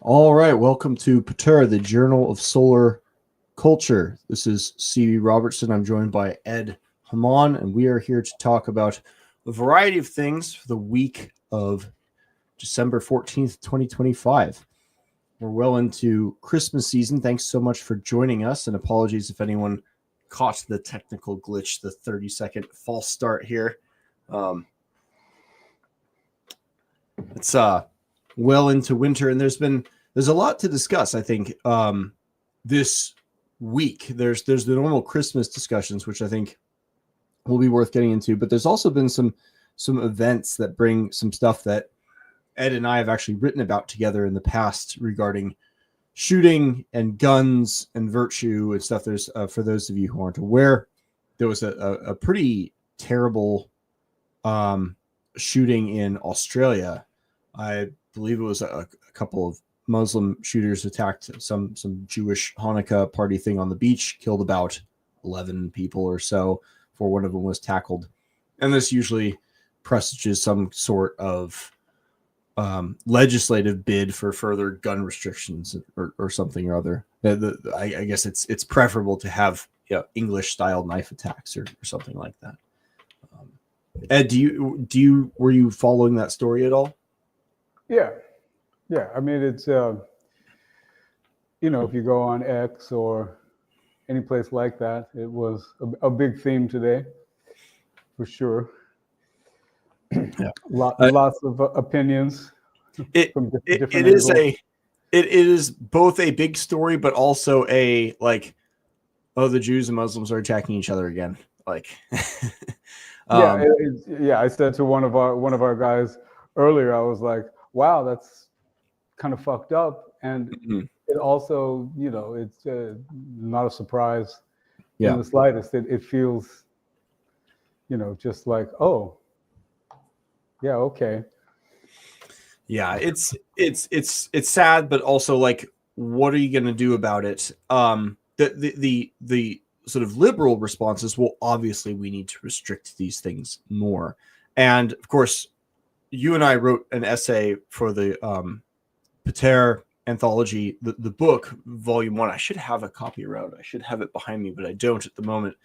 All right, welcome to PH2T3R, the Journal of Solar Culture. This is C.B. Robertson. I'm joined by Ed Haman, and we are here to talk about a variety of things for the week of December 14th, 2025. We're well into Christmas season. Thanks so much for joining us, and apologies if anyone caught the technical glitch, the 30-second false start here. It's well into winter, and there's a lot to discuss. I think this week there's the normal Christmas discussions, which I think will be worth getting into, but there's also been some events that bring some stuff that Ed and I have actually written about together in the past regarding shooting and guns and virtue and stuff. There's for those of you who aren't aware, there was a pretty terrible shooting in Australia. I believe it was a couple of Muslim shooters attacked some Jewish Hanukkah party thing on the beach, killed about 11 people or so before one of them was tackled. And this usually presages some sort of legislative bid for further gun restrictions or something or other. I guess it's preferable to have English-style knife attacks or something like that. Ed, were you following that story at all? Yeah. I mean, it's, if you go on X or any place like that, it was a big theme today, for sure. Yeah. Lots of opinions. It is both a big story, but also a like, oh, the Jews and Muslims are attacking each other again. Like, I said to one of our guys earlier, I was like, wow, that's kind of fucked up. And it also, it's not a surprise in the slightest. It feels, just like, oh, yeah, okay. Yeah, it's sad, but also like, what are you going to do about it? The sort of liberal responses, well, obviously we need to restrict these things more. And of course, you and I wrote an essay for the PH2T3R anthology, the book, volume 1. I should have a copy around. I should have it behind me, but I don't at the moment.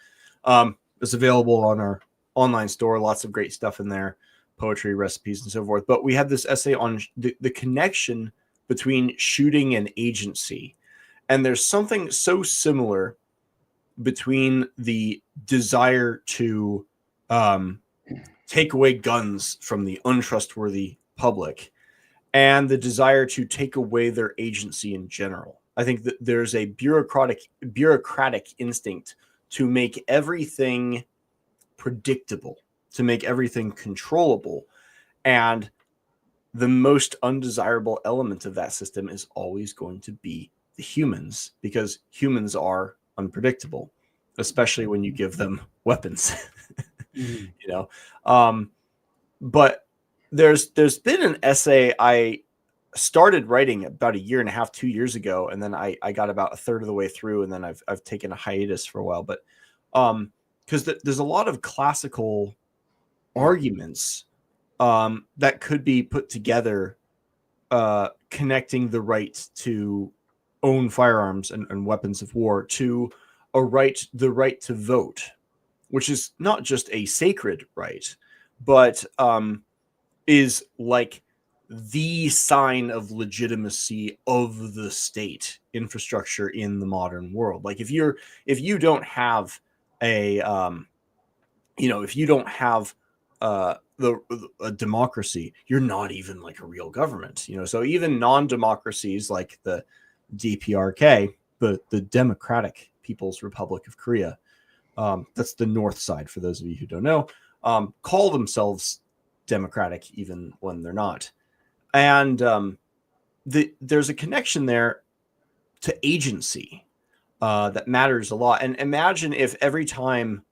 It's available on our online store. Lots of great stuff in there, poetry, recipes, and so forth. But we had this essay on the connection between shooting and agency. And there's something so similar between the desire to take away guns from the untrustworthy public and the desire to take away their agency in general. I think that there's a bureaucratic instinct to make everything predictable, to make everything controllable. And the most undesirable element of that system is always going to be the humans, because humans are unpredictable, especially when you give them weapons. But there's been an essay I started writing about 1.5 years, 2 years ago, and then I got about a third of the way through, and then I've taken a hiatus for a while. But because there's a lot of classical arguments that could be put together, connecting the right to own firearms and weapons of war to the right to vote, which is not just a sacred right, but is like the sign of legitimacy of the state infrastructure in the modern world. Like if you don't have a democracy, you're not even like a real government. So even non-democracies like the DPRK, the Democratic People's Republic of Korea. That's the north side, for those of you who don't know, call themselves democratic even when they're not. And there's a connection there to agency that matters a lot. And imagine if every time,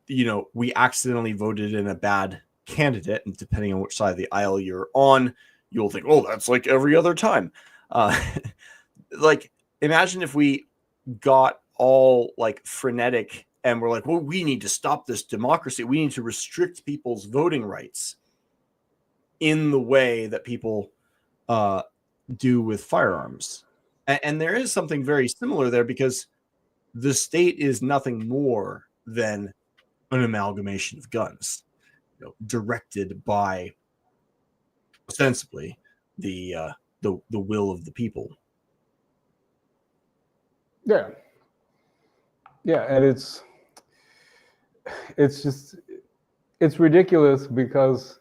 we accidentally voted in a bad candidate, and depending on which side of the aisle you're on, you'll think, oh, that's like every other time. Like, imagine if we got all like frenetic and we're like, well, we need to stop this democracy. We need to restrict people's voting rights in the way that people do with firearms. And there is something very similar there, because the state is nothing more than an amalgamation of guns, directed by ostensibly the will of the people. Yeah. And it's ridiculous, because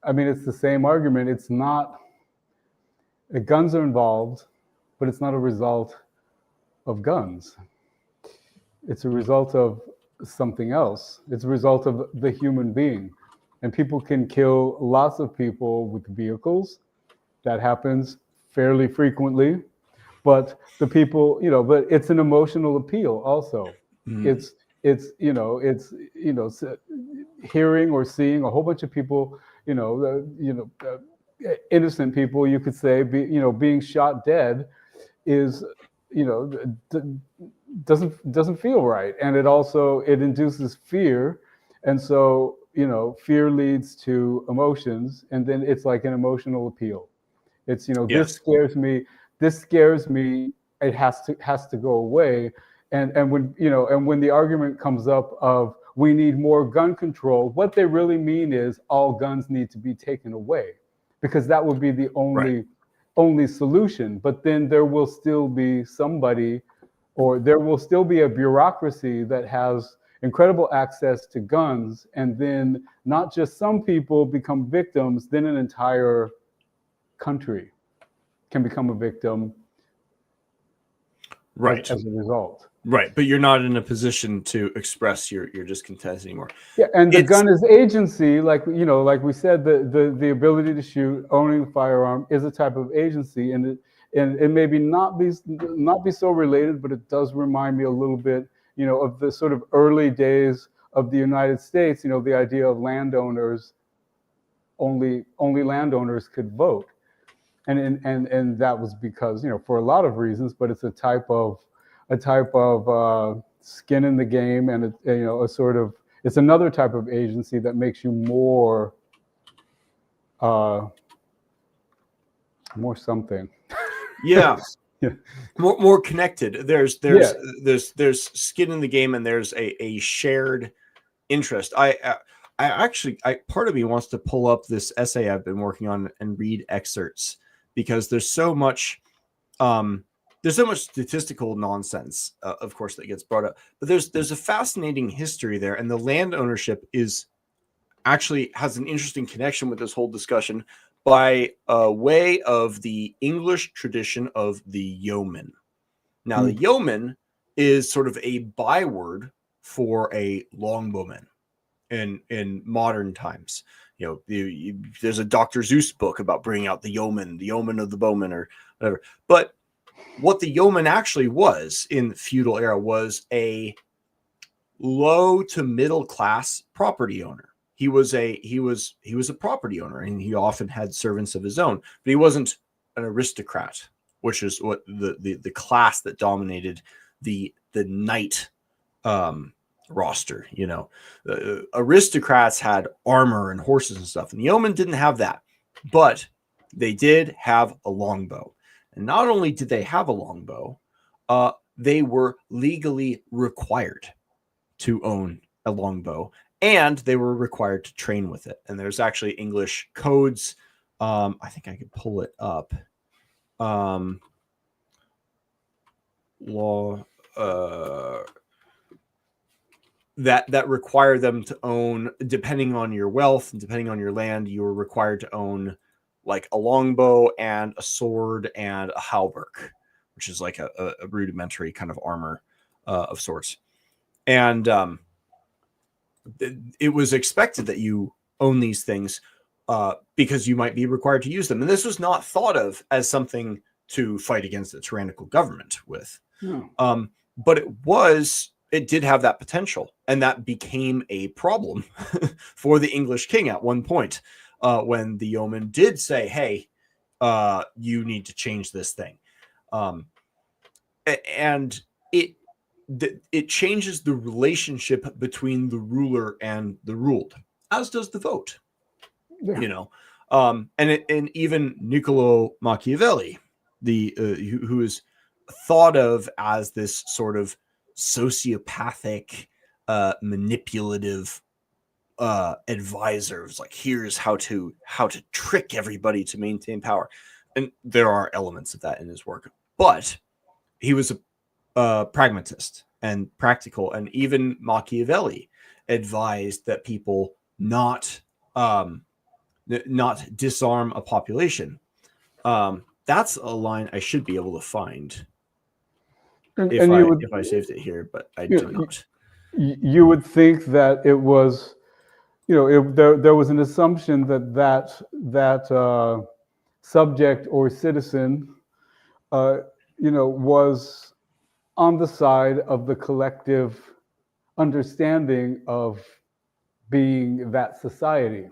I mean, it's the same argument. It's not, the guns are involved, but it's not a result of guns. It's a result of something else. It's a result of the human being. And people can kill lots of people with vehicles. That happens fairly frequently. But the people, but it's an emotional appeal also. It's hearing or seeing a whole bunch of people, innocent people, you could say, being shot dead is, doesn't feel right. And it induces fear. And so, fear leads to emotions, and then it's like an emotional appeal. It's, yes. This scares me. It has to go away. And when the argument comes up of we need more gun control, what they really mean is all guns need to be taken away, because that would be the only solution. But then there will still be somebody, or there will still be a bureaucracy that has incredible access to guns, and then not just some people become victims, then an entire country can become a victim, right, as a result. Right, but you're not in a position to express your discontent anymore. Yeah, and the gun is agency, like we said, the ability to shoot, owning a firearm is a type of agency, and it maybe not be so related, but it does remind me a little bit, of the sort of early days of the United States. The idea of landowners, only landowners could vote, and that was because for a lot of reasons, but it's a type of skin in the game, and it's another type of agency that makes you more something. Yeah. More connected. There's skin in the game, and there's a shared interest. I actually part of me wants to pull up this essay I've been working on and read excerpts, because there's so much statistical nonsense, of course, that gets brought up, but there's a fascinating history there, and the land ownership has an interesting connection with this whole discussion by way of the English tradition of the yeoman. Now, the yeoman is sort of a byword for a longbowman in modern times. There's a Dr. Seuss book about bringing out the yeoman of the bowman, or whatever. But what the yeoman actually was in the feudal era was a low to middle class property owner. He was a property owner, and he often had servants of his own, but he wasn't an aristocrat, which is what the class that dominated the knight roster. Aristocrats had armor and horses and stuff, and the yeomen didn't have that, but they did have a longbow. And not only did they have a longbow, they were legally required to own a longbow, and they were required to train with it. And there's actually English codes. I think I could pull it up. Law that require them to own, depending on your wealth and depending on your land, you were required to own like a longbow and a sword and a hauberk. which is like a rudimentary kind of armor of sorts. And it was expected that you own these things because you might be required to use them. And this was not thought of as something to fight against a tyrannical government with. No. But it did have that potential. And that became a problem for the English king at one point when the yeoman did say, hey, you need to change this thing. And it changes the relationship between the ruler and the ruled, as does the vote. Yeah. You know, and even Niccolo Machiavelli, who is thought of as this sort of sociopathic, manipulative advisor. It's like, here's how to trick everybody to maintain power, and there are elements of that in his work, but he was a pragmatist and practical, and even Machiavelli advised that people not disarm a population. That's a line I should be able to find if I saved it here, but I do not. You would think that it was, there was an assumption that subject or citizen, was on the side of the collective understanding of being that society,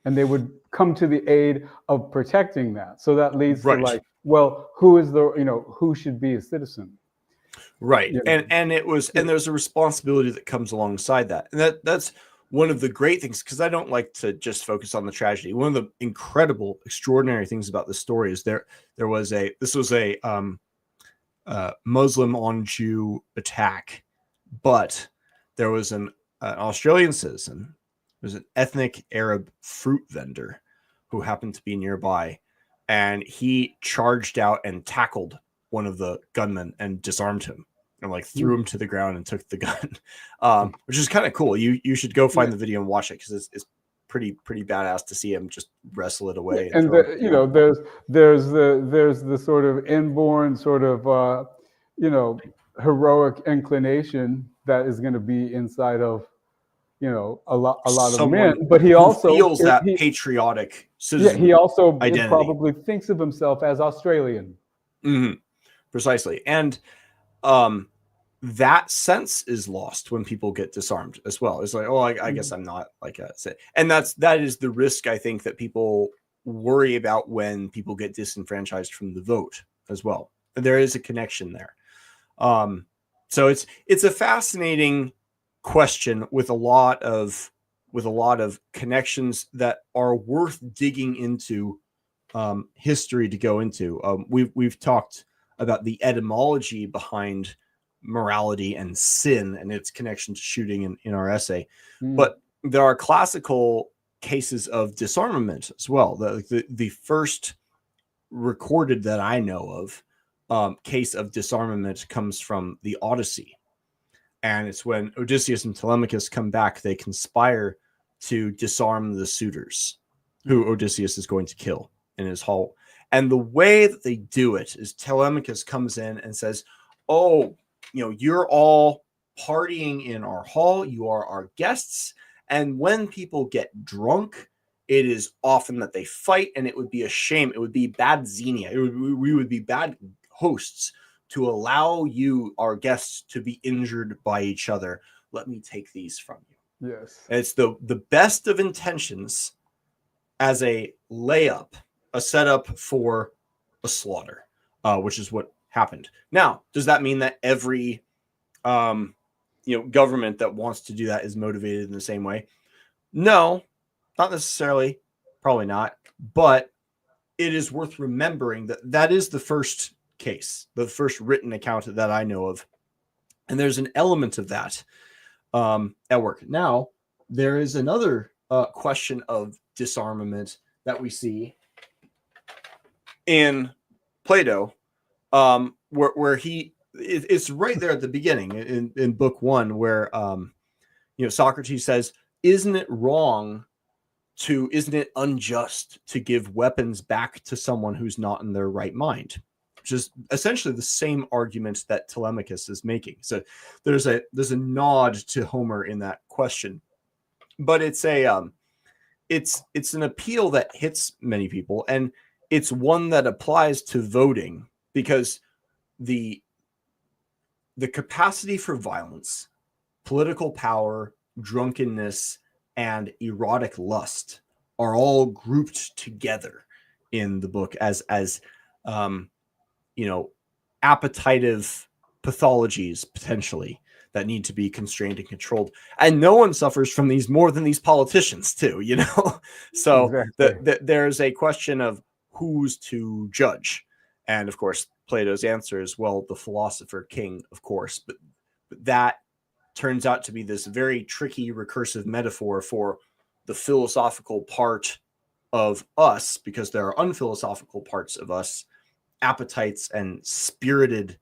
and they would come to the aid of protecting that. So that leads to like, well, who should be a citizen? Right. And it was, and there's a responsibility that comes alongside that. And that's one of the great things, because I don't like to just focus on the tragedy. One of the incredible, extraordinary things about this story is this was a Muslim on Jew attack, but there was an Australian citizen, there was an ethnic Arab fruit vendor who happened to be nearby, and he charged out and tackled one of the gunmen and disarmed him and like threw him to the ground and took the gun, which is kind of cool. You should go find the video and watch it, because it's pretty badass to see him just wrestle it away. And there's the sort of inborn sort of heroic inclination that is going to be inside of a lot of men, but he also feels that patriotic citizen. He also identity. Probably thinks of himself as Australian. Mm-hmm. Precisely. And that sense is lost when people get disarmed as well. It's like, oh, I guess I'm not like a, and that is the risk, I think, that people worry about when people get disenfranchised from the vote as well. There is a connection there. So it's a fascinating question with a lot of connections that are worth digging into history to go into. We've talked about the etymology behind morality and sin and its connection to shooting in our essay. But there are classical cases of disarmament as well. The first recorded that I know of case of disarmament comes from the Odyssey. And it's when Odysseus and Telemachus come back, they conspire to disarm the suitors who Odysseus is going to kill in his hall. And the way that they do it is Telemachus comes in and says, oh, you're all partying in our hall. You are our guests. And when people get drunk, it is often that they fight, and it would be a shame. It would be bad xenia. We would be bad hosts to allow you, our guests, to be injured by each other. Let me take these from you. Yes. And it's the best of intentions as a layup, a setup for a slaughter, which is what happened. Now, does that mean that every government that wants to do that is motivated in the same way? No, not necessarily. Probably not. But it is worth remembering that is the first case, the first written account that I know of. And there's an element of that at work. Now, there is another question of disarmament that we see in Plato, where it's right there at the beginning in book 1, where Socrates says, isn't it unjust to give weapons back to someone who's not in their right mind? which is essentially the same argument that Telemachus is making. So there's a nod to Homer in that question, but it's an appeal that hits many people, and it's one that applies to voting, because the capacity for violence, political power, drunkenness, and erotic lust are all grouped together in the book as appetitive pathologies potentially that need to be constrained and controlled. And no one suffers from these more than these politicians too, So Exactly. there's a question of who's to judge. And of course, Plato's answer is, well, the philosopher king, of course, but that turns out to be this very tricky recursive metaphor for the philosophical part of us, because there are unphilosophical parts of us, appetites and spirited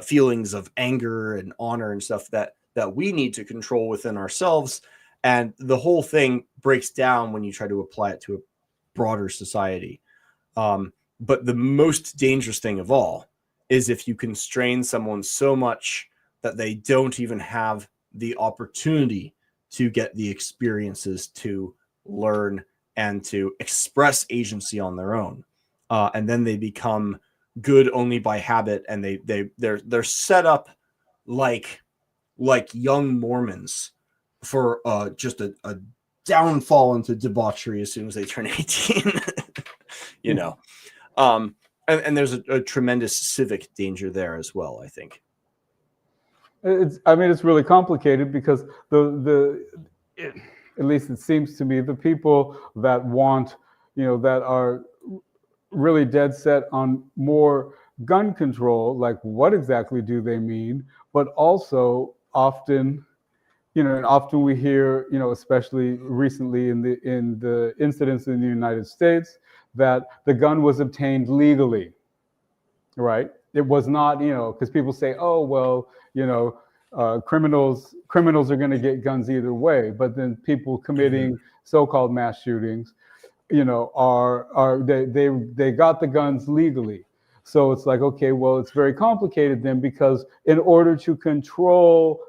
feelings of anger and honor and stuff that we need to control within ourselves. And the whole thing breaks down when you try to apply it to a broader society. But the most dangerous thing of all is if you constrain someone so much that they don't even have the opportunity to get the experiences to learn and to express agency on their own. And then they become good only by habit, and they're set up like young Mormons for just a downfall into debauchery as soon as they turn 18. And there's a tremendous civic danger there as well, I think. It's really complicated, because at least it seems to me, the people that want, that are really dead set on more gun control, like what exactly do they mean? But also often, and often we hear, especially recently in the incidents in the United States, that the gun was obtained legally, right? It was not, because people say, oh, well, criminals are going to get guns either way. But then people committing so-called mass shootings, are they got the guns legally. So it's like, okay, well, it's very complicated then, because in order to control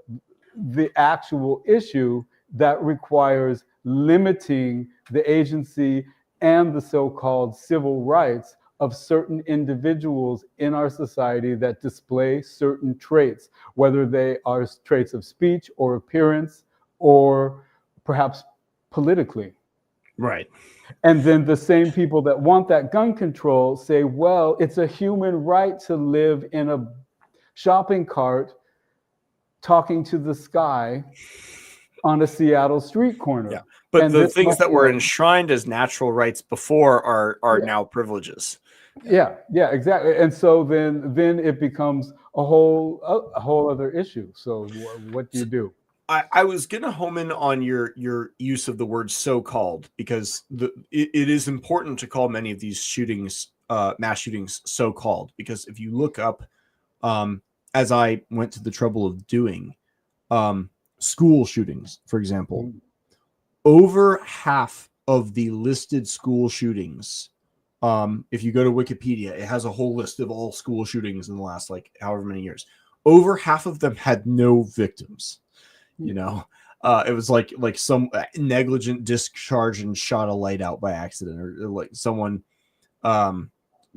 the actual issue, that requires limiting the agency and the so-called civil rights of certain individuals in our society that display certain traits, whether they are traits of speech or appearance, or perhaps politically. Right. And then the same people that want that gun control say, well, it's a human right to live in a shopping cart talking to the sky on a Seattle street corner. Yeah. But the things that were enshrined as natural rights before are now privileges. Yeah, exactly. And so then it becomes a whole other issue. So what do you do? I was going to home in on your use of the word so-called, because it is important to call many of these shootings, mass shootings, so-called, because if you look up, as I went to the trouble of doing, school shootings, for example, over half of the listed school shootings, if you go to Wikipedia, it has a whole list of all school shootings in the last however many years. Over half of them had no victims. It was like some negligent discharge and shot a light out by accident, or like someone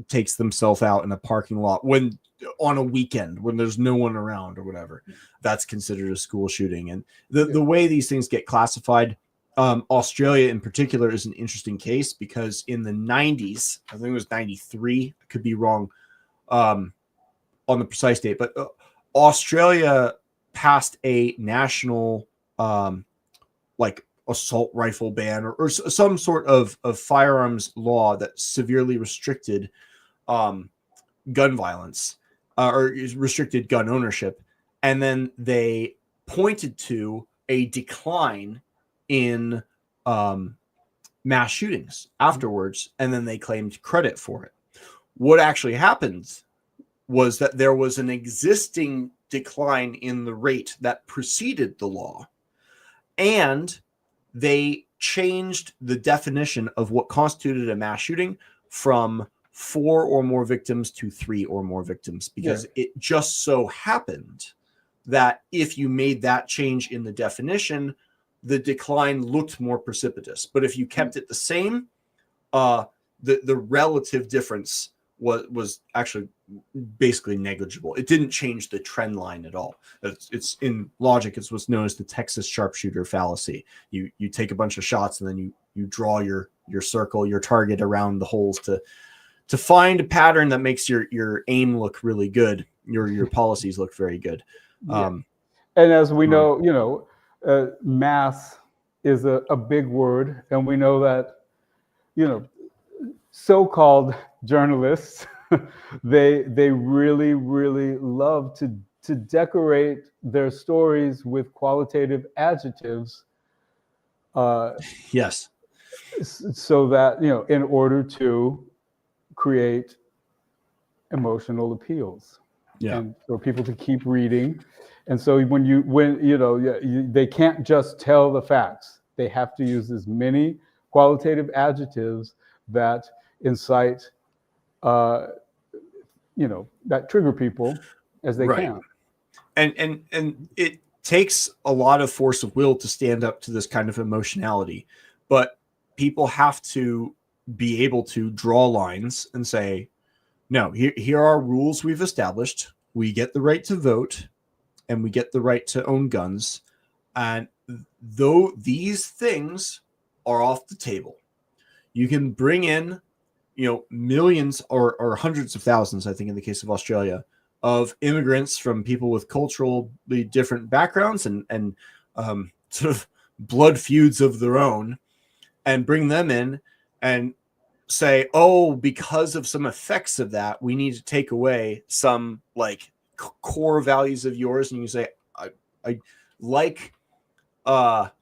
takes themselves out in a parking lot when on a weekend when there's no one around or whatever. That's considered a school shooting. And the way these things get classified, Australia in particular is an interesting case, because in the 90s, I think it was 93, I could be wrong on the precise date, but Australia passed a national assault rifle ban, or some sort of firearms law that severely restricted gun violence, or restricted gun ownership. And then they pointed to a decline in mass shootings afterwards, and then they claimed credit for it. What actually happened was that there was an existing decline in the rate that preceded the law, and they changed the definition of what constituted a mass shooting from 4 or more victims to 3 or more victims, because it just so happened that if you made that change in the definition, the decline looked more precipitous. But if you kept it the same, the relative difference was actually basically negligible. It didn't change the trend line at all. It's in logic, it's what's known as the Texas sharpshooter fallacy. You take a bunch of shots and then you draw your circle, your target around the holes to find a pattern that makes your aim look really good, your policies look very good. And as we know, mass is a big word, and we know that, so-called journalists, they really, really love to decorate their stories with qualitative adjectives. Yes. So that, in order to create emotional appeals, and for people to keep reading. And so they can't just tell the facts. They have to use as many qualitative adjectives that incite, that trigger people as they can. And it takes a lot of force of will to stand up to this kind of emotionality, but people have to be able to draw lines and say, no, here are rules we've established. We get the right to vote, and we get the right to own guns. And though these things are off the table, you can bring in, millions or hundreds of thousands, I think in the case of Australia, of immigrants from people with culturally different backgrounds and sort of blood feuds of their own, and bring them in and say, oh, because of some effects of that, we need to take away some like core values of yours. And you say, I like what's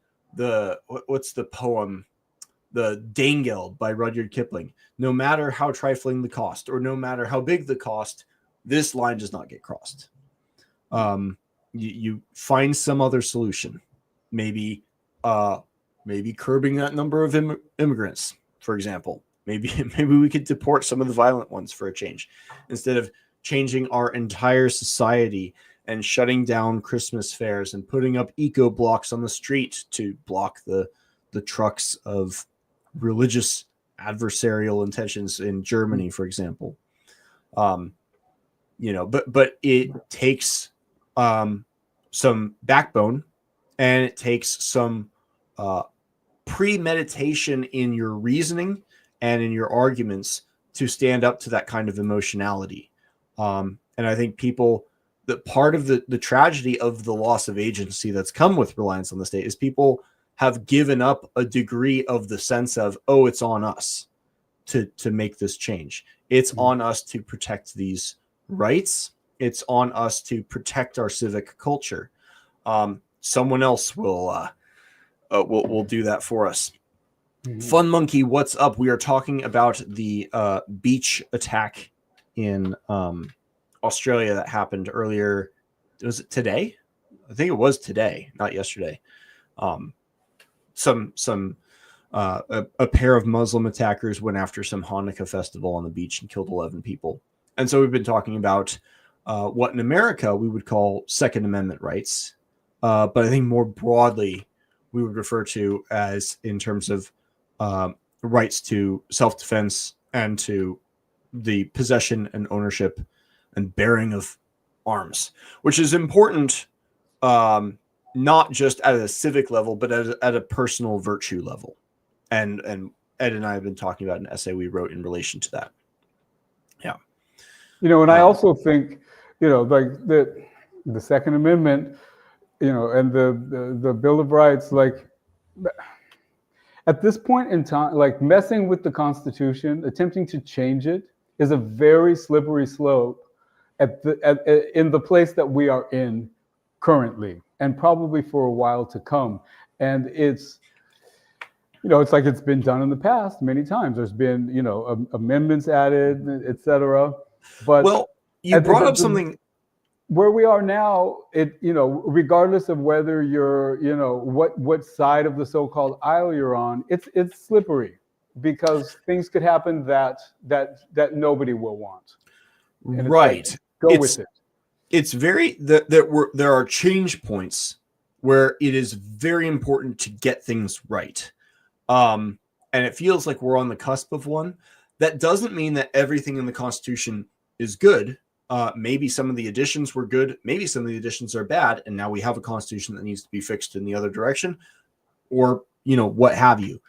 the poem, The Danegeld by Rudyard Kipling. No matter how trifling the cost, or no matter how big the cost, this line does not get crossed. You find some other solution, maybe curbing that number of immigrants, for example. Maybe we could deport some of the violent ones for a change, instead of changing our entire society and shutting down Christmas fairs and putting up eco blocks on the street to block the trucks of religious adversarial intentions in Germany, for example. But it takes some backbone, and it takes some premeditation in your reasoning and in your arguments to stand up to that kind of emotionality. And I think that part of the tragedy of the loss of agency that's come with reliance on the state is people have given up a degree of the sense of, oh, it's on us to make this change. It's on us to protect these rights. It's on us to protect our civic culture. Someone else will do that for us. Fun Monkey, what's up? We are talking about the beach attack in Australia that happened earlier. Was it today? I think it was today, not yesterday. A pair of Muslim attackers went after some Hanukkah festival on the beach and killed 11 people. And so we've been talking about what in America we would call Second Amendment rights, but I think more broadly we would refer to as in terms of rights to self-defense and to the possession and ownership and bearing of arms, which is important, not just at a civic level, but at a personal virtue level. And Ed and I have been talking about an essay we wrote in relation to that. Yeah. And I also think, like the Second Amendment, and the Bill of Rights, like at this point in time, like messing with the Constitution, attempting to change it is a very slippery slope in the place that we are in currently, and probably for a while to come. And it's like it's been done in the past many times. There's been, amendments added, et cetera. But you brought up something. Where we are now, regardless of whether you're, what side of the so-called aisle you're on, it's slippery. because things could happen that nobody will want. And Right. It's like, go with it. It's very there are change points where it is very important to get things right. And it feels like we're on the cusp of one. That doesn't mean that everything in the Constitution is good. Maybe some of the additions were good. Maybe some of the additions are bad. And now we have a Constitution that needs to be fixed in the other direction, or, what have you.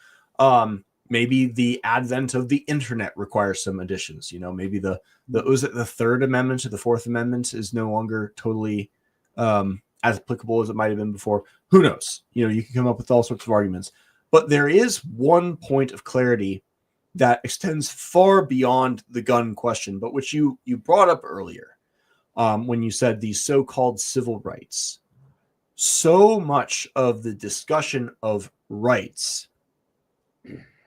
Maybe the advent of the internet requires some additions. Maybe the was it the Third Amendment to the Fourth Amendment is no longer totally as applicable as it might have been before. Who knows? You can come up with all sorts of arguments. But there is one point of clarity that extends far beyond the gun question, but which you brought up earlier when you said these so-called civil rights. So much of the discussion of rights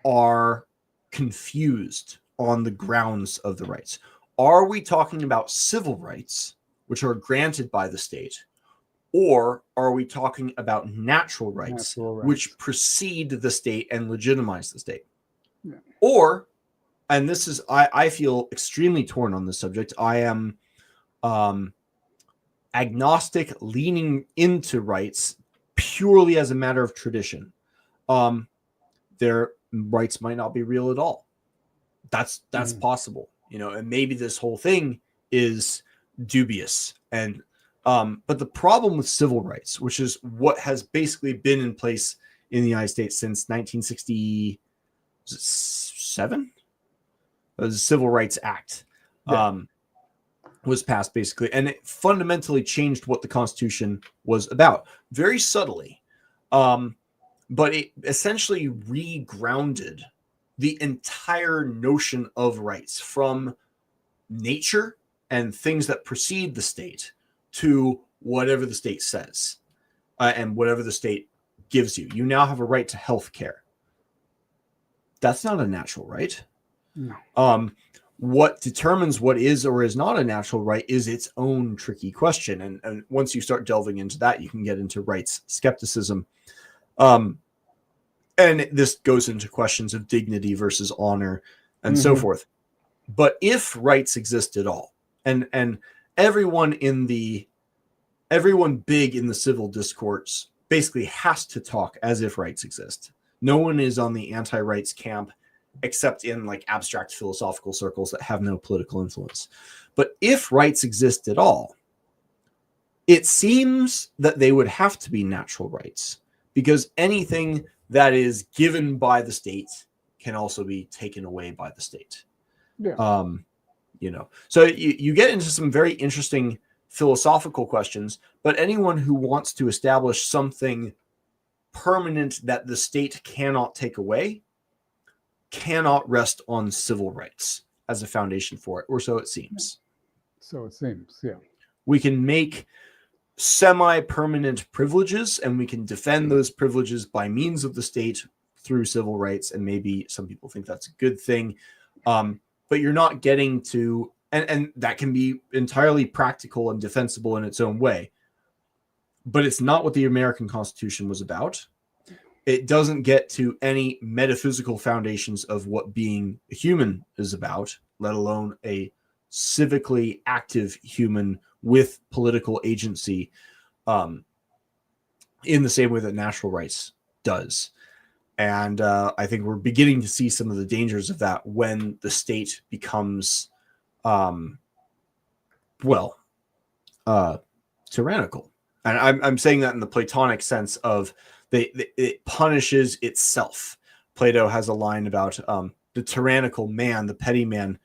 are confused on the grounds of the rights. Are we talking about civil rights, which are granted by the state, or are we talking about natural rights, which precede the state and legitimize the state? Yeah. Or, and this is, I feel extremely torn on this subject. I am agnostic, leaning into rights purely as a matter of tradition. Their rights might not be real at all. That's possible, and maybe this whole thing is dubious. And but the problem with civil rights, which is what has basically been in place in the United States since 1967, the Civil Rights Act was passed basically, and it fundamentally changed what the Constitution was about, very subtly. But it essentially regrounded the entire notion of rights from nature and things that precede the state to whatever the state says and whatever the state gives you. You now have a right to health care. That's not a natural right. No. What determines what is or is not a natural right is its own tricky question. And once you start delving into that, you can get into rights skepticism. And this goes into questions of dignity versus honor and so forth. But if rights exist at all, and everyone big in the civil discourse basically has to talk as if rights exist. No one is on the anti-rights camp except in like abstract philosophical circles that have no political influence. But if rights exist at all, it seems that they would have to be natural rights, because anything that is given by the state can also be taken away by the state. Yeah. So you get into some very interesting philosophical questions, but anyone who wants to establish something permanent that the state cannot take away cannot rest on civil rights as a foundation for it, or so it seems. So it seems, yeah. We can make semi-permanent privileges, and we can defend those privileges by means of the state through civil rights, and maybe some people think that's a good thing. But you're not getting to, and that can be entirely practical and defensible in its own way. But it's not what the American Constitution was about. It doesn't get to any metaphysical foundations of what being a human is about, let alone a civically active human with political agency, in the same way that natural rights does. And I think we're beginning to see some of the dangers of that when the state becomes, tyrannical. And I'm saying that in the Platonic sense of it punishes itself. Plato has a line about the tyrannical man, the petty man,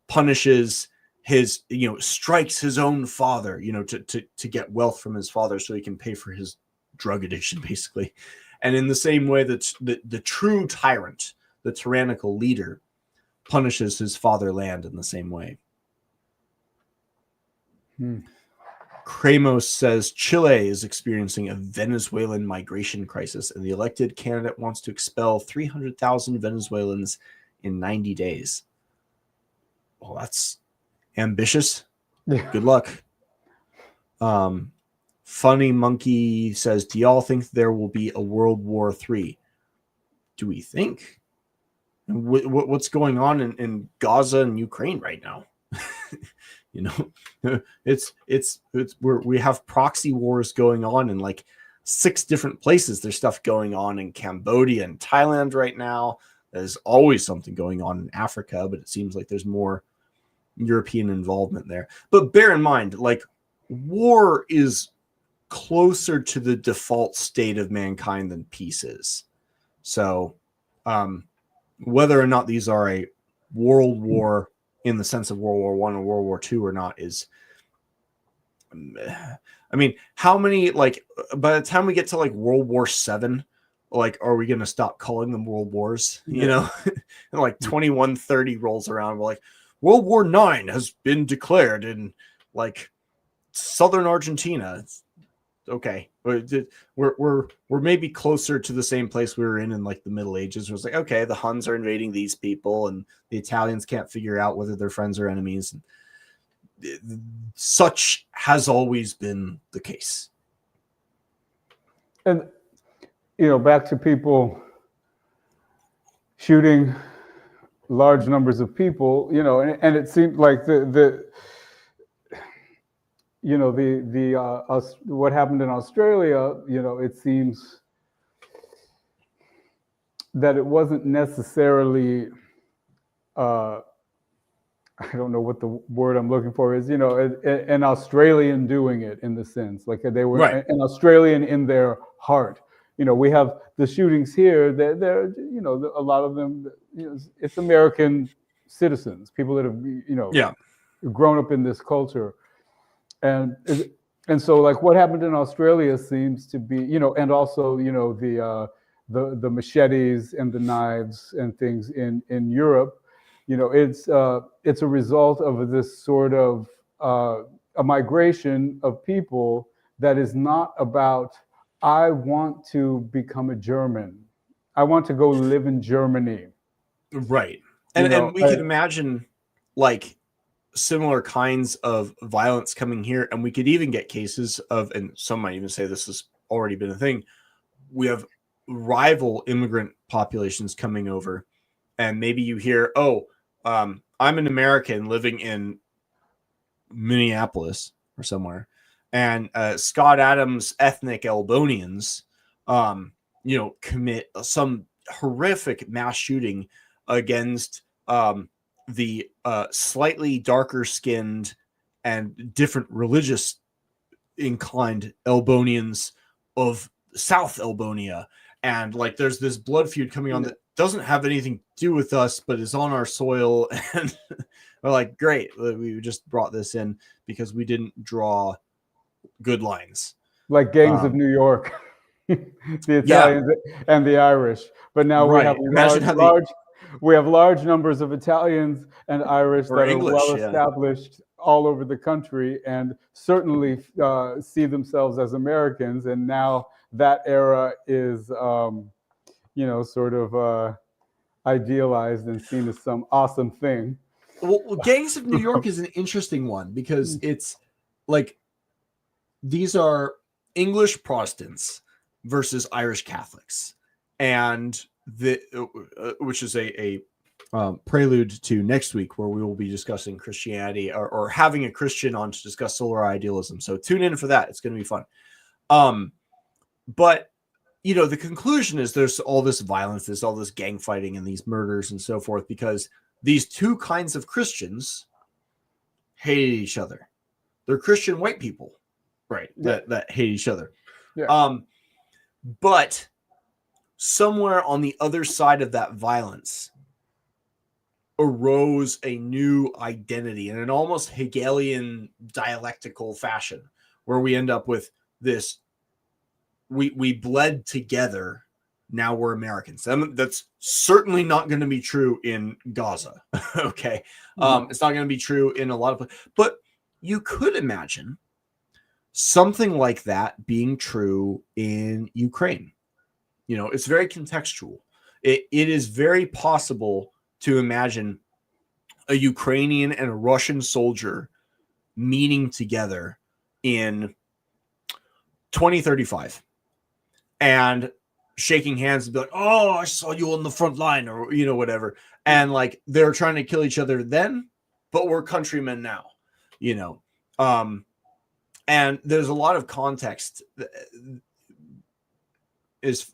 punishes his, strikes his own father, to get wealth from his father so he can pay for his drug addiction, basically. And in the same way that the true tyrant, the tyrannical leader, punishes his fatherland in the same way. Kramos says Chile is experiencing a Venezuelan migration crisis, and the elected candidate wants to expel 300,000 Venezuelans in 90 days. Well, that's ambitious. Yeah. Good luck. Funny Monkey says, do y'all think there will be a World War III? Do we think? what's going on in Gaza and Ukraine right now. You know, we have proxy wars going on in like 6 different places. There's stuff going on in Cambodia and Thailand right now. There's always something going on in Africa, but it seems like there's more European involvement there. But bear in mind, like, war is closer to the default state of mankind than peace is. So whether or not these are a world war in the sense of World War I or World War II or not is, I mean, how many, like, by the time we get to like World War VII, like, are we going to stop calling them world wars? You know, and like 2130 rolls around, we're like, World War IX has been declared in like southern Argentina. It's okay. We're maybe closer to the same place we were in like the Middle Ages. It was like, okay, the Huns are invading these people, and the Italians can't figure out whether they're friends or enemies. Such has always been the case. And back to people shooting large numbers of people, and it seemed like what happened in Australia, it seems that it wasn't necessarily, I don't know what the word I'm looking for is, an Australian doing it, in the sense, like they were an Australian in their heart. We have the shootings here, they're a lot of them, it's American citizens, people that have, grown up in this culture. And so, like, what happened in Australia seems to be, and also, the machetes and the knives and things in Europe, it's a result of this sort of a migration of people that is not about, I want to become a German, I want to go live in Germany. Right. And we can imagine like similar kinds of violence coming here, and we could even get cases of, and some might even say this has already been a thing, we have rival immigrant populations coming over, and maybe you hear, I'm an American living in Minneapolis or somewhere, and Scott Adams ethnic Elbonians commit some horrific mass shooting against the slightly darker skinned and different religious inclined Elbonians of South Elbonia. And like, there's this blood feud coming on that doesn't have anything to do with us, but is on our soil. And we're like, great, we just brought this in because we didn't draw good lines. Like gangs of New York, the Italians and the Irish. But now we have large numbers of Italians and Irish that are well established all over the country, and certainly see themselves as Americans. And now that era is, sort of idealized and seen as some awesome thing. Well, Gangs of New York is an interesting one because it's like, these are English Protestants versus Irish Catholics, and which is a prelude to next week, where we will be discussing Christianity, or having a Christian on to discuss solar idealism. So tune in for that. It's going to be fun. But the conclusion is there's all this violence, there's all this gang fighting and these murders and so forth, because these two kinds of Christians hate each other. They're Christian white people, right? That hate each other. Yeah. But somewhere on the other side of that violence arose a new identity in an almost Hegelian dialectical fashion, where we end up with this, we bled together, now we're Americans. That's certainly not going to be true in Gaza. Okay. It's not going to be true in a lot of places, but you could imagine something like that being true in Ukraine. It's very contextual. It is very possible to imagine a Ukrainian and a Russian soldier meeting together in 2035 and shaking hands and be like, "Oh, I saw you on the front line," or whatever. And like they're trying to kill each other then, but we're countrymen now, and there's a lot of context is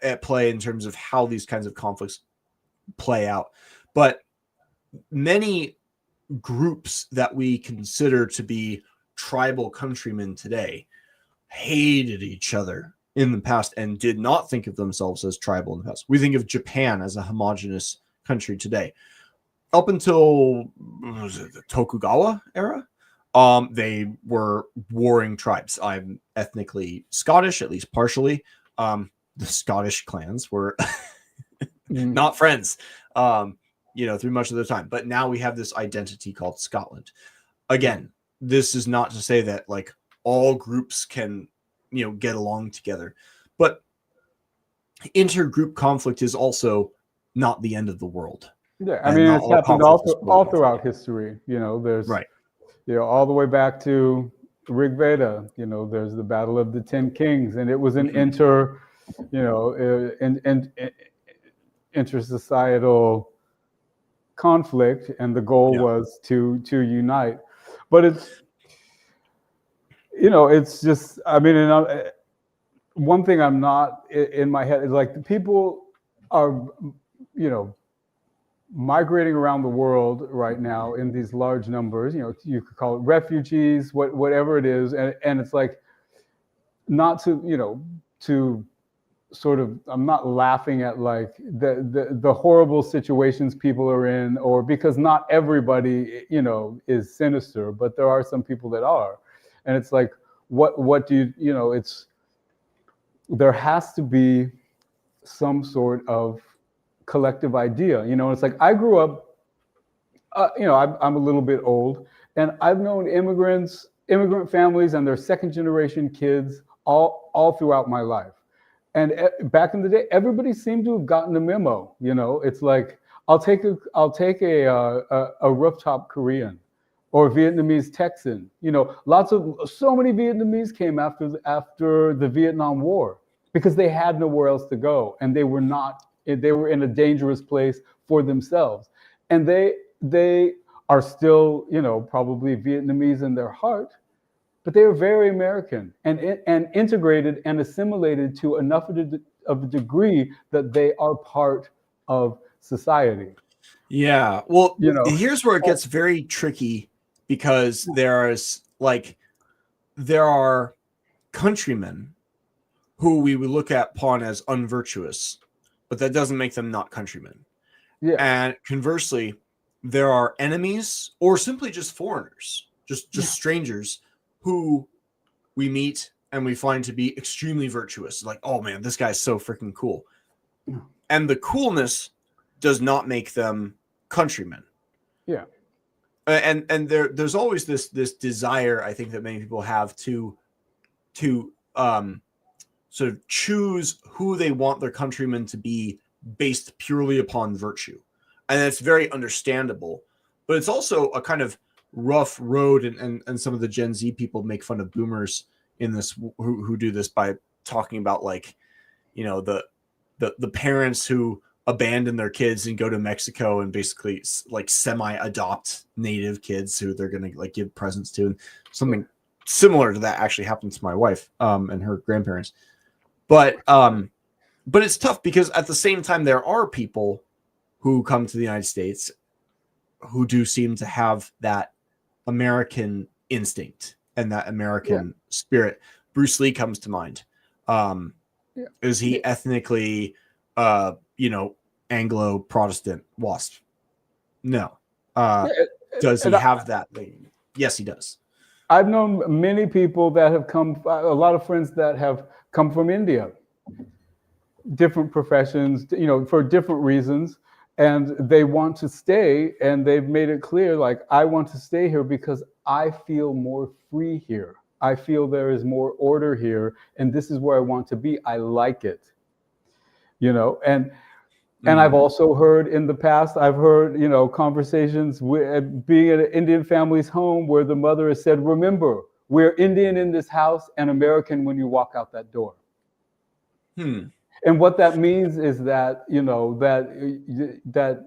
at play in terms of how these kinds of conflicts play out. But many groups that we consider to be tribal countrymen today hated each other in the past and did not think of themselves as tribal in the past. We think of Japan as a homogenous country today. Up until the Tokugawa era, they were warring tribes. I'm ethnically Scottish, at least partially. The Scottish clans were not friends, through much of the time. But now we have this identity called Scotland. Again, this is not to say that like all groups can, get along together. But intergroup conflict is also not the end of the world. Yeah, I mean, it's happened all throughout history. There's right. All the way back to Rig Veda. There's the Battle of the 10 Kings, and it was an intersocietal conflict, and the goal was to unite. But it's just, I mean, one thing I'm not in my head is like the people are, migrating around the world right now in these large numbers. You could call it refugees, whatever it is, and it's like not to sort of, I'm not laughing at like the horrible situations people are in, or because not everybody is sinister, but there are some people that are, and it's like what do you it's, there has to be some sort of collective idea. It's like I grew up, I'm a little bit old, and I've known immigrant families and their second generation kids all throughout my life. And back in the day, everybody seemed to have gotten a memo. It's like I'll take a rooftop Korean or Vietnamese Texan. So many Vietnamese came after the Vietnam War because they had nowhere else to go, and they were in a dangerous place for themselves. And they are still, probably Vietnamese in their heart, but they were very American and integrated and assimilated to enough of a degree that they are part of society. Yeah. Well, here's where it gets very tricky, because there are countrymen who we would look upon as unvirtuous, but that doesn't make them not countrymen. Yeah. And conversely, there are enemies or simply just foreigners, just strangers who we meet and we find to be extremely virtuous. Like, oh man, this guy's so freaking cool. Yeah. And the coolness does not make them countrymen. Yeah. And there's always this desire, I think, that many people have to sort of choose who they want their countrymen to be based purely upon virtue. And that's very understandable, but it's also a kind of rough road. And some of the Gen Z people make fun of boomers in this, who do this by talking about like, the parents who abandon their kids and go to Mexico and basically like semi-adopt native kids who they're going to like give presents to. And something similar to that actually happened to my wife and her grandparents. But it's tough because at the same time, there are people who come to the United States who do seem to have that American instinct and that American spirit. Bruce Lee comes to mind. Is he ethnically, Anglo-Protestant WASP? No. Does he have that thing? Yes, he does. I've known many people that have come, a lot of friends that have come from India, different professions, for different reasons. And they want to stay, and they've made it clear, like, I want to stay here because I feel more free here. I feel there is more order here, and this is where I want to be. I like it, and I've also heard in the past, I've heard, conversations with being at an Indian family's home where the mother has said, remember, we're Indian in this house and American when you walk out that door. And what that means is that, that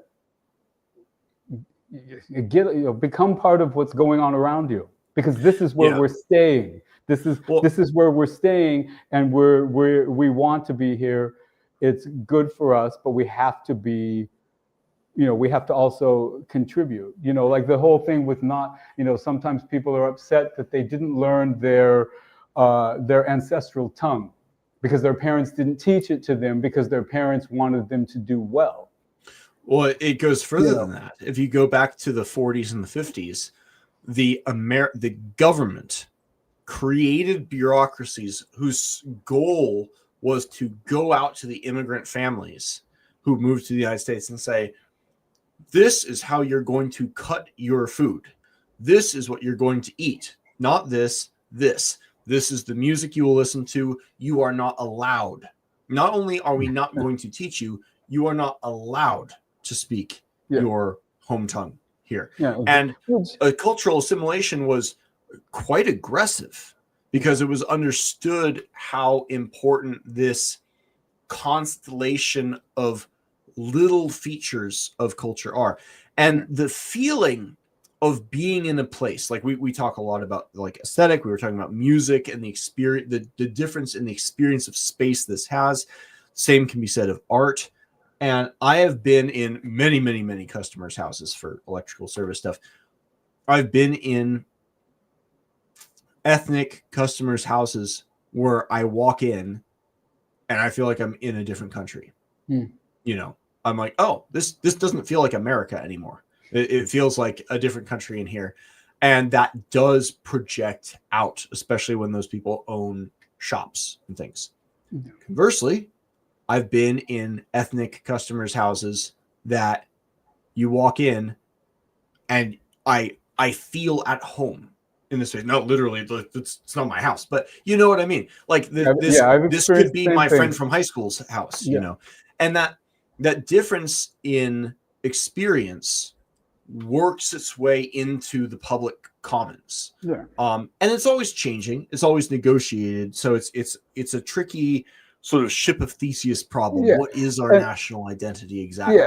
you get, become part of what's going on around you, because this is where Yeah. we're staying. This is where we're staying, and we want to be here. It's good for us, but we have to be, we have to also contribute. Like the whole thing with not, sometimes people are upset that they didn't learn their ancestral tongue because their parents didn't teach it to them, because their parents wanted them to do well. Well, it goes further than that. If you go back to the 40s and the 50s, the government created bureaucracies whose goal was to go out to the immigrant families who moved to the United States and say, this is how you're going to cut your food. This is what you're going to eat. Not this. This is the music you will listen to. You are not allowed. Not only are we not going to teach you, you are not allowed to speak your home tongue here. And a cultural assimilation was quite aggressive because it was understood how important this constellation of little features of culture are. And the feeling of being in a place, like we talk a lot about like aesthetic, we were talking about music and the experience, the difference in the experience of space this has. Same can be said of art. And I have been in many, many, many customers' houses for electrical service stuff. I've been in ethnic customers' houses where I walk in and I feel like I'm in a different country. I'm like, oh, this doesn't feel like America anymore. It feels like a different country in here. And that does project out, especially when those people own shops and things. Conversely, I've been in ethnic customers' houses that you walk in and I feel at home in this space. No, literally, it's not my house, but you know what I mean? Like this could be my friend from high school's house, and that difference in experience works its way into the public commons. And it's always changing. It's always negotiated. So it's a tricky sort of ship of Theseus problem. What is our national identity exactly?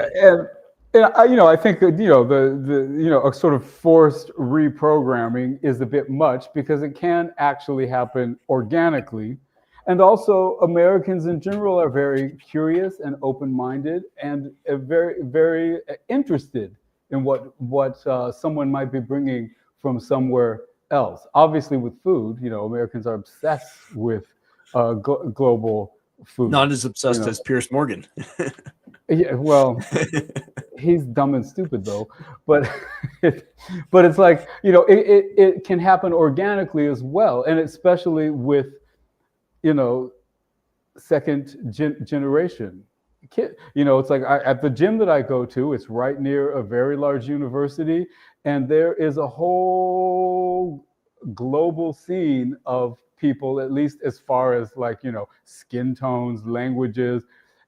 And I think the a sort of forced reprogramming is a bit much, because it can actually happen organically. And also, Americans in general are very curious and open-minded and very, very interested in what someone might be bringing from somewhere else. Obviously, with food, Americans are obsessed with global food. Not as obsessed as Pierce Morgan. Yeah, well, he's dumb and stupid though. But it's like, it can happen organically as well, and especially with second generation kid. It's like at the gym that I go to, it's right near a very large university, and there is a whole global scene of people, at least as far as like skin tones, languages,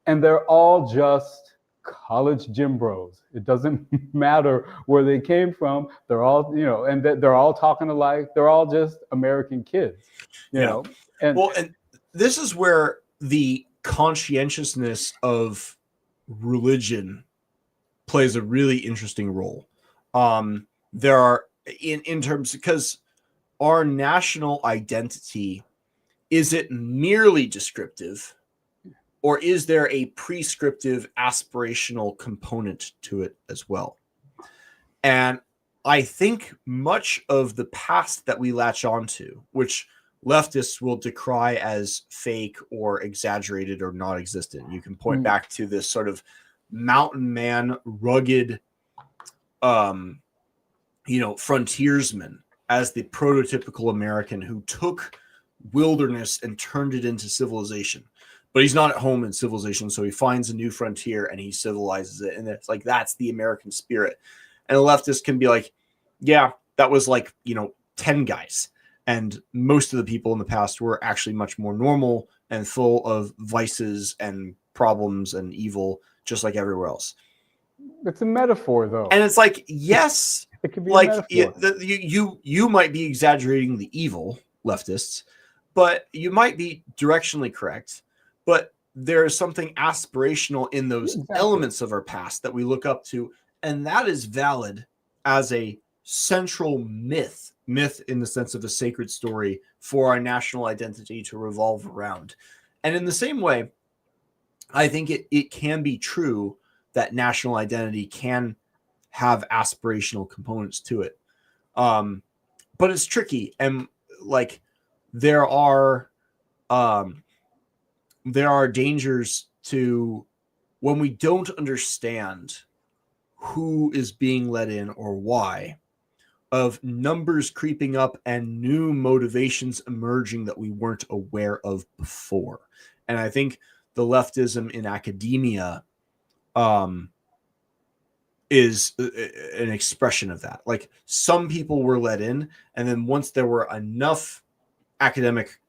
and they're all just college gym bros. It doesn't matter where they came from. They're all and they're all talking alike. They're all just American kids, know. And this is where the conscientiousness of religion plays a really interesting role. There are in terms, because our national identity, is it merely descriptive, or is there a prescriptive aspirational component to it as well? And I think much of the past that we latch onto, which leftists will decry as fake or exaggerated or not existent. You can point back to this sort of mountain man, rugged, frontiersman as the prototypical American who took wilderness and turned it into civilization. But he's not at home in civilization, so he finds a new frontier and he civilizes it. And it's like, that's the American spirit. And the leftists can be like, yeah, that was like, 10 guys. And most of the people in the past were actually much more normal and full of vices and problems and evil, just like everywhere else. It's a metaphor, though. And it's like, yes, it could be like a metaphor. You might be exaggerating the evil, leftists, but you might be directionally correct. But there is something aspirational in those Exactly. elements of our past that we look up to, and that is valid as a central myth in the sense of a sacred story for our national identity to revolve around. And in the same way, I think it can be true that national identity can have aspirational components to it. But it's tricky, and like there are dangers to when we don't understand who is being let in or why, of numbers creeping up and new motivations emerging that we weren't aware of before. And I think the leftism in academia is an expression of that. Like, some people were let in, and then once there were enough academic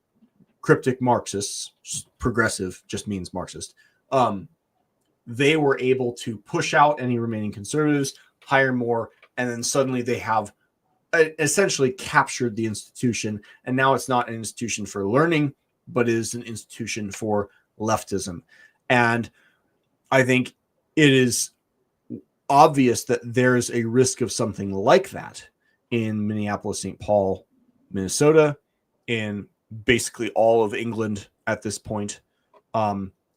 cryptic Marxists, progressive just means Marxist, they were able to push out any remaining conservatives, hire more, and then suddenly they have essentially captured the institution. And now it's not an institution for learning, but is an institution for leftism. And I think it is obvious that there's a risk of something like that in Minneapolis, St. Paul, Minnesota, in basically all of England at this point,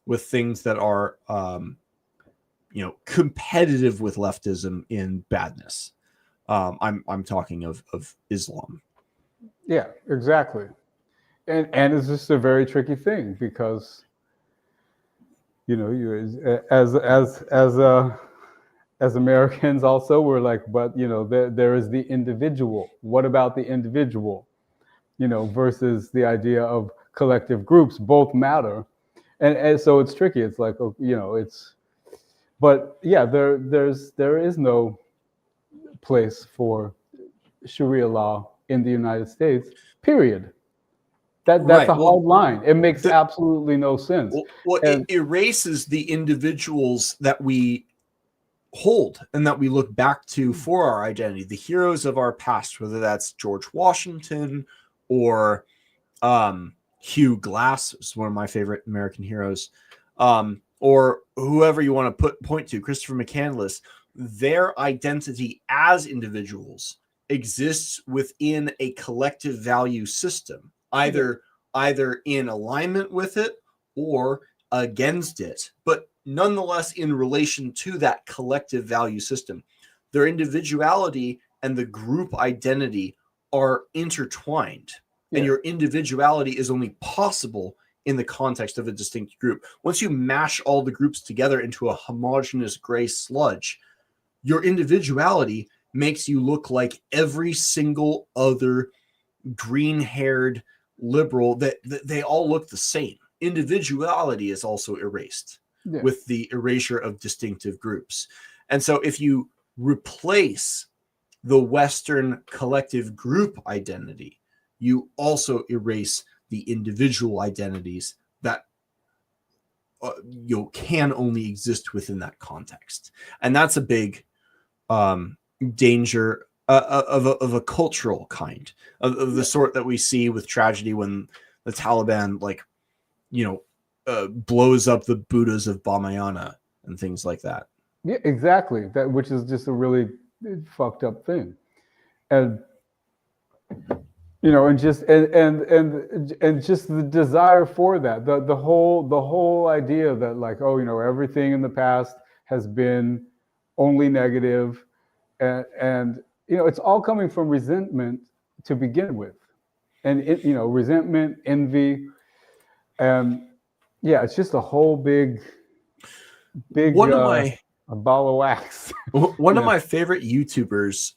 with things that are, competitive with leftism in badness. I'm talking of Islam. Yeah, exactly. And it's just a very tricky thing because, you as Americans also, we're like, but there is the individual. What about the individual? Versus the idea of collective groups. Both matter, and so it's tricky. It's like, but yeah, there is no place for Sharia law in the United States. Period. That's Right. a hard line. It makes absolutely no sense. Well, it erases the individuals that we hold and that we look back to for our identity, the heroes of our past, whether that's George Washington or Hugh Glass, is one of my favorite American heroes, or whoever you want to point to, Christopher McCandless. Their identity as individuals exists within a collective value system, either in alignment with it or against it, but nonetheless in relation to that collective value system. Their individuality and the group identity are intertwined, and your individuality is only possible in the context of a distinct group. Once you mash all the groups together into a homogeneous gray sludge, your individuality makes you look like every single other green-haired liberal, that they all look the same. Individuality is also erased with the erasure of distinctive groups. And so if you replace the Western collective group identity, you also erase the individual identities that can only exist within that context. And that's a big danger of a cultural kind, of the sort that we see with tragedy when the Taliban, blows up the Buddhas of Bamayana and things like that. Yeah, exactly. That, which is just a really fucked up thing. And and just the desire for that, the whole idea that, like, everything in the past has been only negative, and it's all coming from resentment to begin with, and resentment, envy, and it's just a whole big a ball of wax. One of my favorite YouTubers,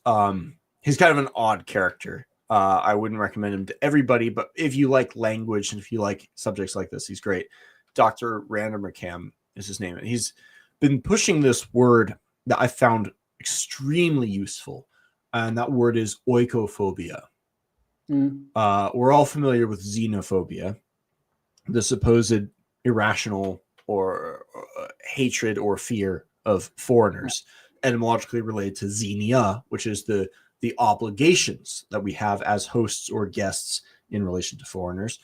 he's kind of an odd character. I wouldn't recommend him to everybody, but if you like language and if you like subjects like this, he's great. Dr. Random McCam is his name. And he's been pushing this word that I found extremely useful. And that word is oikophobia. We're all familiar with xenophobia, the supposed irrational or hatred or fear of foreigners, etymologically related to xenia, which is the obligations that we have as hosts or guests in relation to foreigners.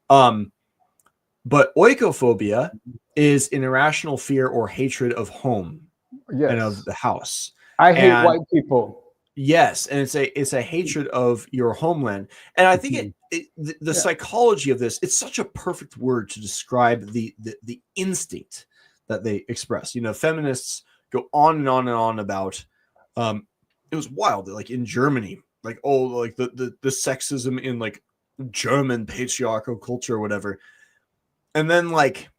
But oikophobia is an irrational fear or hatred of home and of Yes. the house. I hate And white people. yes, and it's a hatred of your homeland. And I think Mhm. the psychology of this, it's such a perfect word to describe the instinct that they express. You know, feminists go on and on and on about it was wild, like in Germany, like oh, like the sexism in like German patriarchal culture or whatever. And then like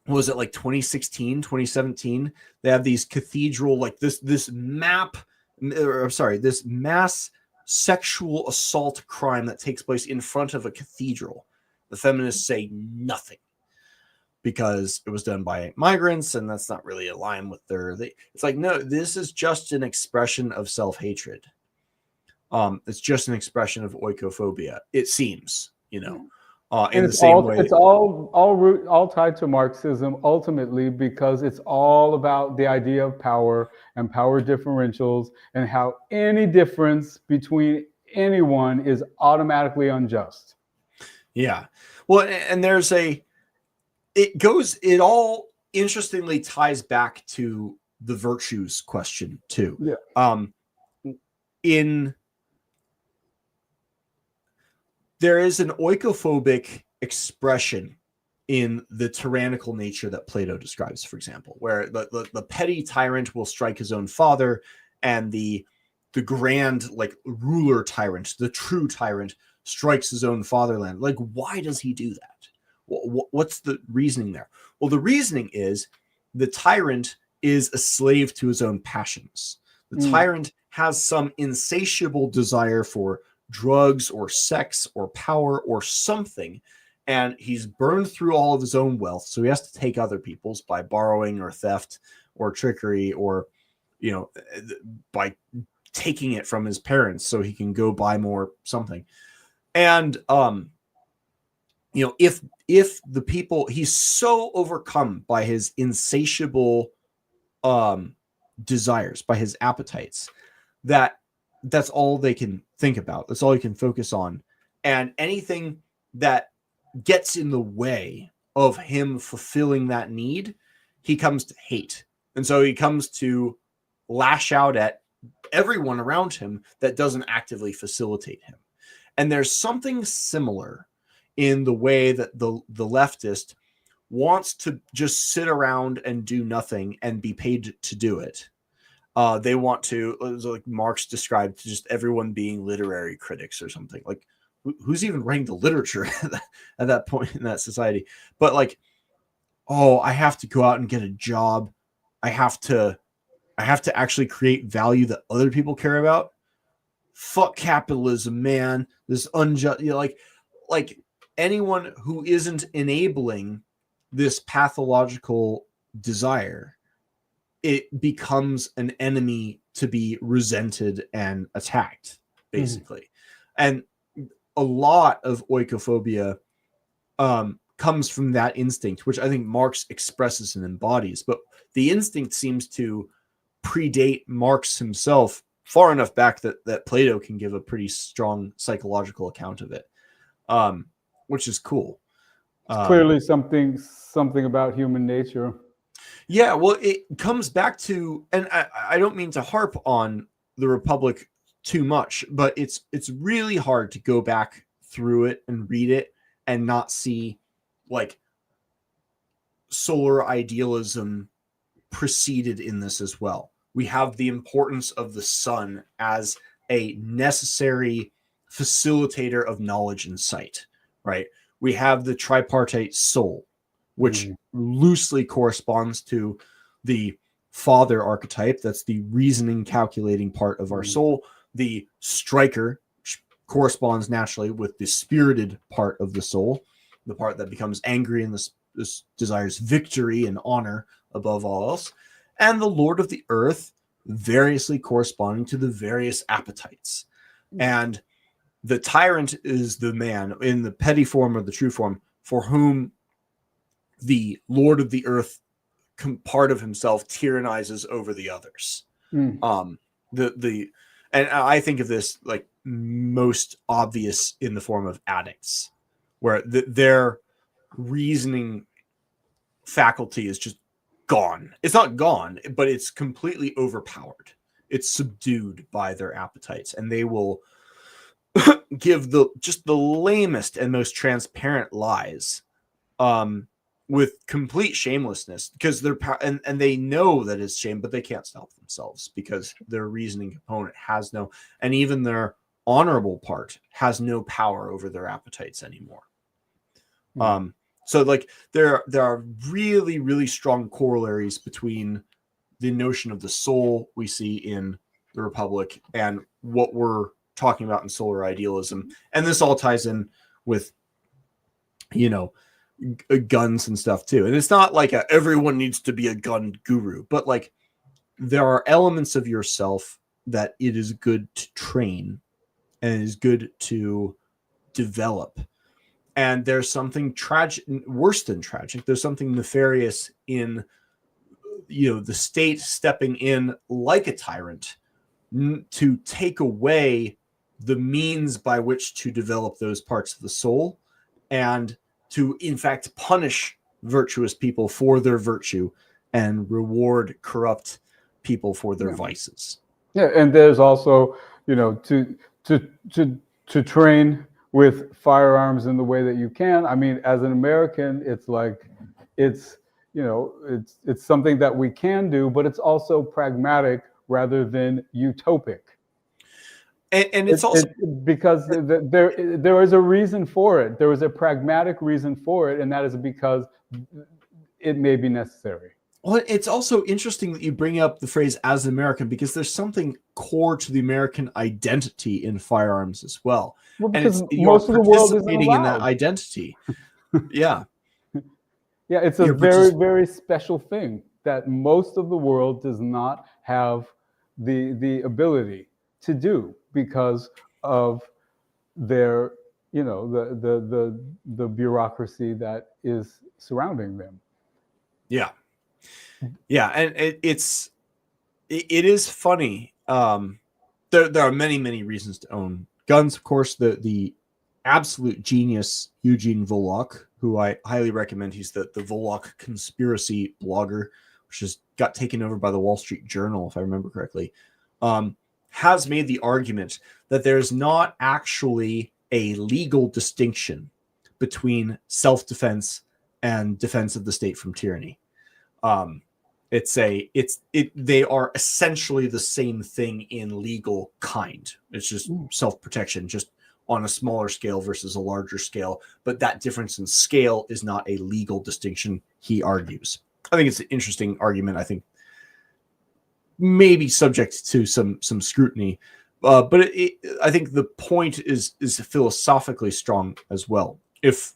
was it like 2016, 2017? They have these cathedral, like this map, or I'm sorry, this mass sexual assault crime that takes place in front of a cathedral. The feminists say nothing because it was done by migrants, and that's not really aligned with it's like, no, this is just an expression of self-hatred. It's just an expression of oikophobia, it seems, you know. And In the same way, it's all tied to Marxism ultimately, because it's all about the idea of power and power differentials, and how any difference between anyone is automatically unjust. yeah. Well, and it all interestingly ties back to the virtues question too. Yeah. In There is an oikophobic expression in the tyrannical nature that Plato describes, for example, where the petty tyrant will strike his own father, and the grand like ruler tyrant, the true tyrant, strikes his own fatherland. Like, why does he do that? What's the reasoning there? Well, the reasoning is the tyrant is a slave to his own passions. The tyrant has some insatiable desire for drugs or sex or power or something, and he's burned through all of his own wealth, so he has to take other people's by borrowing or theft or trickery, or you know, by taking it from his parents so he can go buy more something. And you know, if the people, he's so overcome by his insatiable desires, by his appetites, that that's all they can think about, that's all he can focus on. And anything that gets in the way of him fulfilling that need, he comes to hate. And so he comes to lash out at everyone around him that doesn't actively facilitate him. And there's something similar in the way that the leftist wants to just sit around and do nothing and be paid to do it. They want to, like Marx described, just everyone being literary critics or something. Like, who's even writing the literature at that point in that society? But like, oh, I have to go out and get a job. I have to actually create value that other people care about. Fuck capitalism, man. This unjust, you know, like anyone who isn't enabling this pathological desire, it becomes an enemy to be resented and attacked, basically. And a lot of oikophobia comes from that instinct, which I think Marx expresses and embodies. But the instinct seems to predate Marx himself far enough back that Plato can give a pretty strong psychological account of it, which is cool. It's clearly something about human nature. Yeah, well, it comes back to, and I don't mean to harp on the Republic too much, but it's really hard to go back through it and read it and not see like solar idealism preceded in this as well. We have the importance of the sun as a necessary facilitator of knowledge and sight, right? We have the tripartite soul, which loosely corresponds to the father archetype. That's the reasoning, calculating part of our soul. The striker, which corresponds naturally with the spirited part of the soul, the part that becomes angry and this desires victory and honor above all else. And the Lord of the Earth, variously corresponding to the various appetites. And the tyrant is the man in the petty form or the true form for whom the Lord of the Earth part of himself tyrannizes over the others. And I think of this like most obvious in the form of addicts, where their reasoning faculty is just gone. It's not gone, but it's completely overpowered. It's subdued by their appetites, and they will give the lamest and most transparent lies with complete shamelessness, because they're and they know that it's shame, but they can't stop themselves because their reasoning component has no, and even their honorable part has no power over their appetites anymore. So like there are really, really strong corollaries between the notion of the soul we see in the Republic and what we're talking about in solar idealism. And this all ties in with, guns and stuff too. And it's not like everyone needs to be a gun guru, but like there are elements of yourself that it is good to train and it is good to develop. And there's something tragic, worse than tragic. There's something nefarious in, the state stepping in like a tyrant to take away the means by which to develop those parts of the soul, and to, in fact, punish virtuous people for their virtue and reward corrupt people for their vices. Yeah, and there's also, to train with firearms in the way that you can. I mean, as an American, it's like it's something that we can do, but it's also pragmatic rather than utopic. And it's also because there is a reason for it. There is a pragmatic reason for it, and that is because it may be necessary. Well, it's also interesting that you bring up the phrase "as an American," because there's something core to the American identity in firearms as well. And it's most of the world isn't participating in that identity. Yeah. Yeah, it's a very, very special thing that most of the world does not have the ability to do because of their, the bureaucracy that is surrounding them. Yeah. Yeah, and it is funny. There are many, many reasons to own guns. Of course, the absolute genius Eugene Volokh, who I highly recommend. He's the Volokh conspiracy blogger, which just got taken over by the Wall Street Journal, if I remember correctly, has made the argument that there's not actually a legal distinction between self-defense and defense of the state from tyranny. They are essentially the same thing in legal kind. It's just self-protection, just on a smaller scale versus a larger scale. But that difference in scale is not a legal distinction, he argues. I think it's an interesting argument. I think maybe subject to some scrutiny, but I think the point is philosophically strong as well. If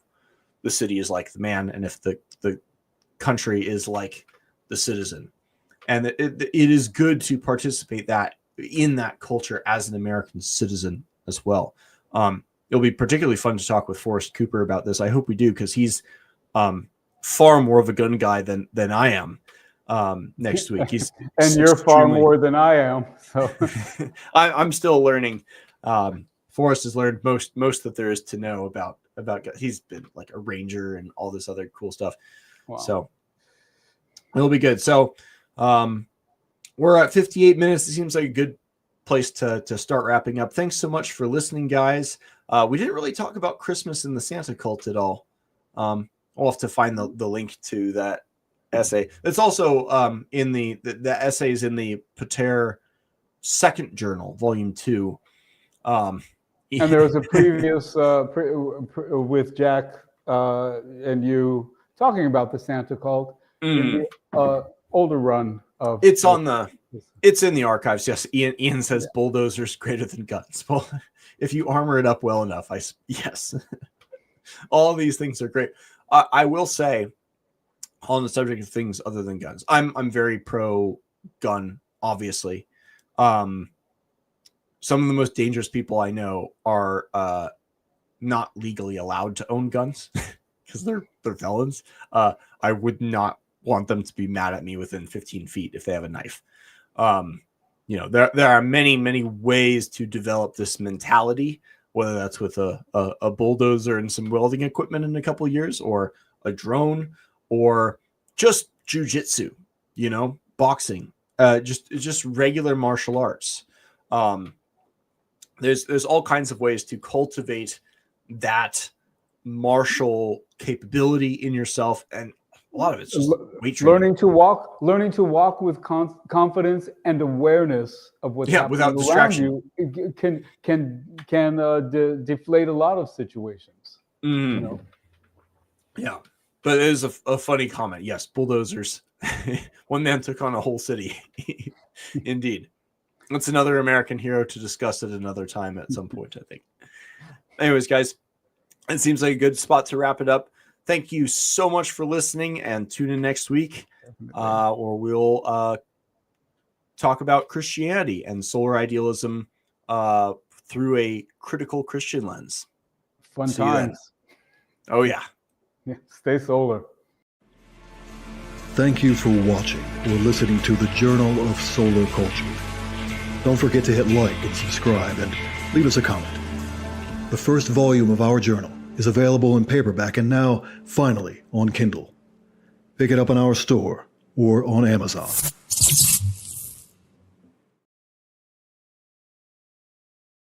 the city is like the man, and if the country is like the citizen, and it is good to participate in that culture as an American citizen as well. It'll be particularly fun to talk with Forrest Cooper about this. I hope we do, because he's far more of a gun guy than I am. Next week, and you're far more than I am. So I'm still learning. Forrest has learned most that there is to know about. He's been like a ranger and all this other cool stuff. Wow. So it'll be good. So we're at 58 minutes. It seems like a good place to start wrapping up. Thanks so much for listening, guys. We didn't really talk about Christmas and the Santa cult at all. We'll have to find the link to that essay. It's also in the essays in the Pater second journal, volume 2. And there was a previous with Jack and you talking about the Santa cult in the older run of. It's in the archives. Yes, Ian says bulldozers greater than guns. Well, if you armor it up well enough, yes, all these things are great. I will say, on the subject of things other than guns, I'm very pro gun, obviously. Some of the most dangerous people I know are not legally allowed to own guns because they're felons. I would not want them to be mad at me within 15 feet if they have a knife. There are many, many ways to develop this mentality, whether that's with a bulldozer and some welding equipment in a couple of years, or a drone, or just jujitsu, boxing, just regular martial arts. There's all kinds of ways to cultivate that martial capability in yourself, and a lot of it's just weight training. Learning to walk with confidence and awareness of what's happening without distraction. around you can deflate a lot of situations. Yeah, but it is a funny comment. Yes, bulldozers. One man took on a whole city. Indeed. That's another American hero to discuss at another time at some point, I think. Anyways, guys, it seems like a good spot to wrap it up. Thank you so much for listening, and tune in next week, or we'll talk about Christianity and solar idealism through a critical Christian lens. Fun times. Oh, yeah. Stay solar. Thank you for watching or listening to the Journal of Solar Culture. Don't forget to hit like and subscribe, and leave us a comment. The first volume of our journal is available in paperback and now, finally, on Kindle. Pick it up in our store or on Amazon.